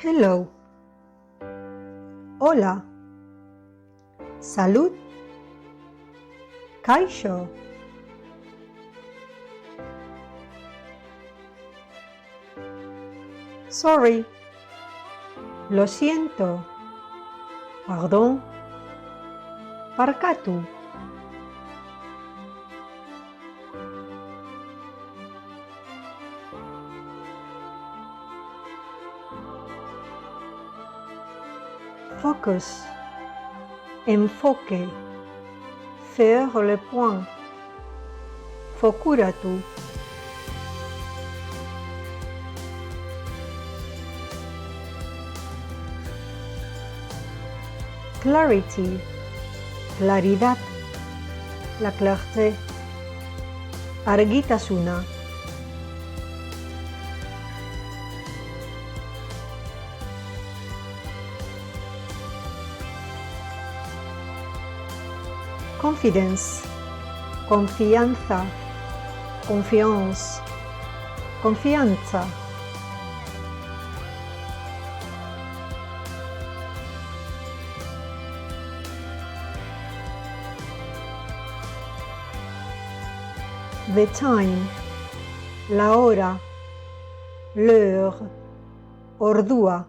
Hello. Hola. Salud. Kaixo. Sorry. Lo siento. Pardon. Barkatu. Focus. Enfoque. Faire le point. Fokuratu. Clarity. Claridad. La clarté. Argitasuna. Confidence. Confianza. Confiance. Confianza. The time. La hora. L'heure. Ordua.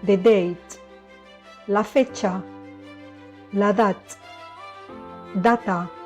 The date. La fecha. La date. Data.